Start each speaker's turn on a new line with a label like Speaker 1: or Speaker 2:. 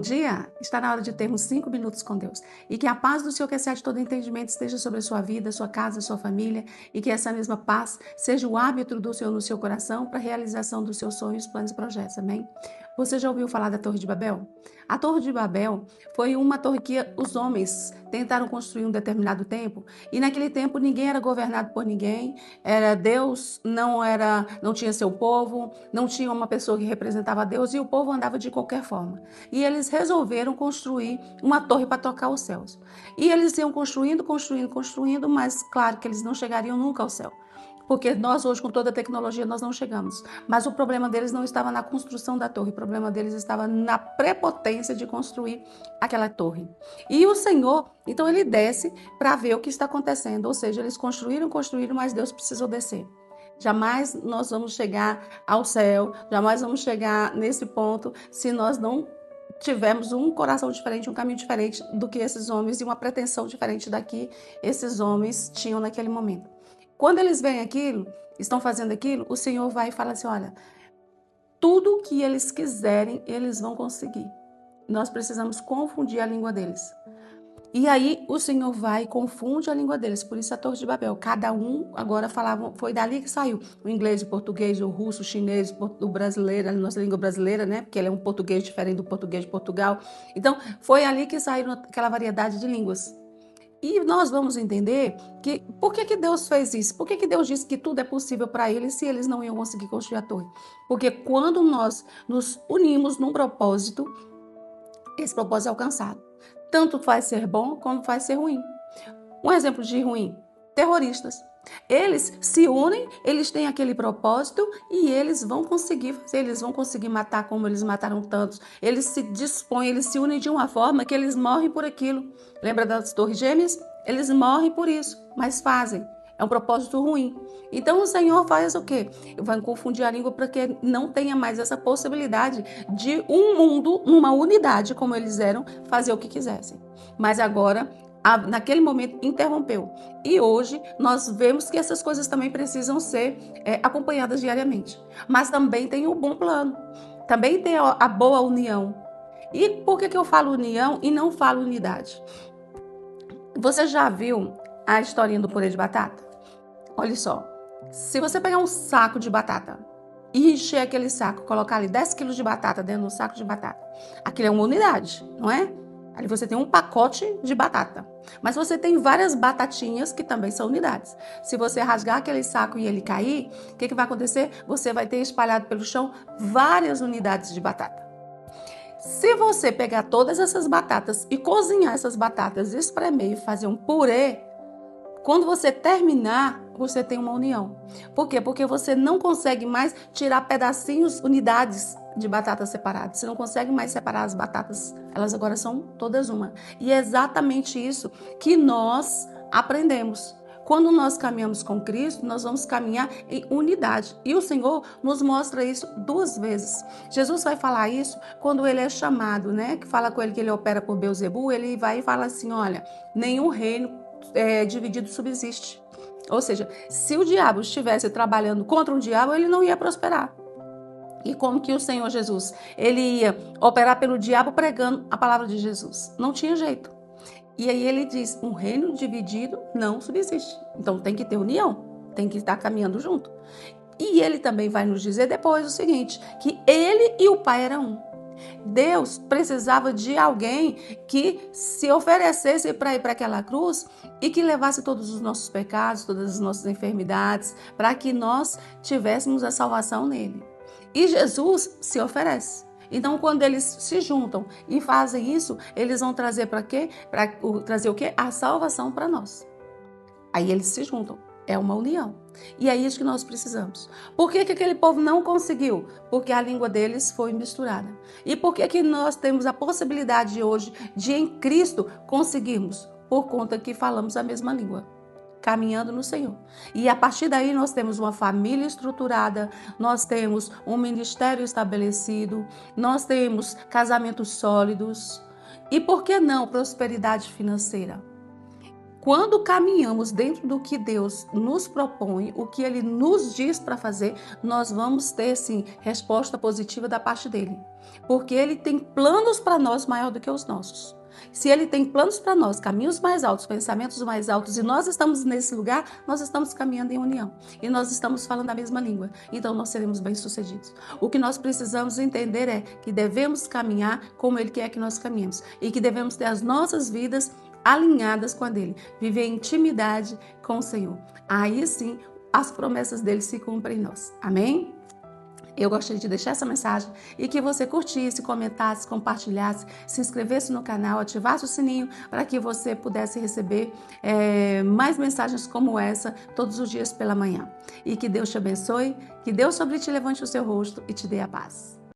Speaker 1: dia, está na hora de termos 5 minutos com Deus. E que a paz do Senhor, que excede todo entendimento, esteja sobre a sua vida, sua casa, sua família, e que essa mesma paz seja o árbitro do Senhor no seu coração para a realização dos seus sonhos, planos e projetos. Amém? Você já ouviu falar da Torre de Babel? A Torre de Babel foi uma torre que os homens tentaram construir em um determinado tempo, e naquele tempo ninguém era governado por ninguém, era Deus, não tinha seu povo, não tinha uma pessoa que representava Deus, e o povo andava de qualquer forma. E eles resolveram construir uma torre para tocar os céus. E eles iam construindo, mas claro que eles não chegariam nunca ao céu. Porque nós hoje, com toda a tecnologia, nós não chegamos. Mas o problema deles não estava na construção da torre, o problema deles estava na prepotência de construir aquela torre. E o Senhor, então ele desce para ver o que está acontecendo. Ou seja, eles construíram, mas Deus precisou descer. Jamais nós vamos chegar ao céu, jamais vamos chegar nesse ponto se nós não tivermos um coração diferente, um caminho diferente do que esses homens e uma pretensão diferente da que esses homens tinham naquele momento. Quando eles veem aquilo, estão fazendo aquilo, o Senhor vai e fala assim, olha, tudo que eles quiserem, eles vão conseguir. Nós precisamos confundir a língua deles. E aí o Senhor vai e confunde a língua deles, por isso a Torre de Babel. Cada um agora falava, foi dali que saiu o inglês, o português, o russo, o chinês, o brasileiro, a nossa língua brasileira, né? Porque ele é um português diferente do português de Portugal. Então, foi ali que saíram aquela variedade de línguas. E nós vamos entender que por que Deus fez isso? Por que Deus disse que tudo é possível para eles se eles não iam conseguir construir a torre? Porque quando nós nos unimos num propósito, esse propósito é alcançado. Tanto faz ser bom como faz ser ruim. Um exemplo de ruim, terroristas. Eles se unem, eles têm aquele propósito e eles vão conseguir fazer, eles vão conseguir matar como eles mataram tantos. Eles se dispõem, eles se unem de uma forma que eles morrem por aquilo. Lembra das Torres Gêmeas? Eles morrem por isso, mas fazem. É um propósito ruim. Então o Senhor faz o quê? Vai confundir a língua para que não tenha mais essa possibilidade de um mundo, numa unidade, como eles eram, fazer o que quisessem. Mas agora, naquele momento, interrompeu. E hoje nós vemos que essas coisas também precisam ser acompanhadas diariamente. Mas também tem o bom plano. Também tem a boa união. E por que eu falo união e não falo unidade? Você já viu a historinha do purê de batata? Olha só, se você pegar um saco de batata e encher aquele saco, colocar ali 10 quilos de batata dentro do saco de batata, aquilo é uma unidade, não é? Ali você tem um pacote de batata, mas você tem várias batatinhas que também são unidades. Se você rasgar aquele saco e ele cair, o que vai acontecer? Você vai ter espalhado pelo chão várias unidades de batata. Se você pegar todas essas batatas e cozinhar essas batatas, espremer e fazer um purê, quando você terminar, você tem uma união. Por quê? Porque você não consegue mais tirar pedacinhos, unidades de batata separadas. Você não consegue mais separar as batatas. Elas agora são todas uma. E é exatamente isso que nós aprendemos. Quando nós caminhamos com Cristo, nós vamos caminhar em unidade. E o Senhor nos mostra isso 2 vezes. Jesus vai falar isso quando ele é chamado, né? Que fala com ele que ele opera por Beelzebul. Ele vai e fala assim, olha, nenhum reino dividido subsiste. Ou seja, se o diabo estivesse trabalhando contra um diabo, ele não ia prosperar. E como que o Senhor Jesus, ele ia operar pelo diabo pregando a palavra de Jesus? Não tinha jeito. E aí ele diz, um reino dividido não subsiste. Então tem que ter união, tem que estar caminhando junto. E ele também vai nos dizer depois o seguinte, que ele e o Pai eram um. Deus precisava de alguém que se oferecesse para ir para aquela cruz e que levasse todos os nossos pecados, todas as nossas enfermidades, para que nós tivéssemos a salvação nele. E Jesus se oferece. Então, quando eles se juntam e fazem isso, eles vão trazer para quê? Para trazer o quê? A salvação para nós. Aí eles se juntam. É uma união. E é isso que nós precisamos. Por que aquele povo não conseguiu? Porque a língua deles foi misturada. E por que nós temos a possibilidade hoje de, em Cristo, conseguirmos? Por conta que falamos a mesma língua, caminhando no Senhor. E a partir daí nós temos uma família estruturada, nós temos um ministério estabelecido, nós temos casamentos sólidos. E por que não prosperidade financeira? quando caminhamos dentro do que Deus nos propõe, o que Ele nos diz para fazer, nós vamos ter, sim, resposta positiva da parte dEle. Porque Ele tem planos para nós maior do que os nossos. Se Ele tem planos para nós, caminhos mais altos, pensamentos mais altos, e nós estamos nesse lugar, nós estamos caminhando em união. E nós estamos falando a mesma língua. Então nós seremos bem-sucedidos. O que nós precisamos entender é que devemos caminhar como Ele quer que nós caminhemos. E que devemos ter as nossas vidas alinhadas com a dele. Viver em intimidade com o Senhor. Aí sim, as promessas dele se cumprem em nós. Amém? Eu gostaria de deixar essa mensagem e que você curtisse, comentasse, compartilhasse, se inscrevesse no canal, ativasse o sininho para que você pudesse receber mais mensagens como essa todos os dias pela manhã. E que Deus te abençoe, que Deus sobre ti levante o seu rosto e te dê a paz.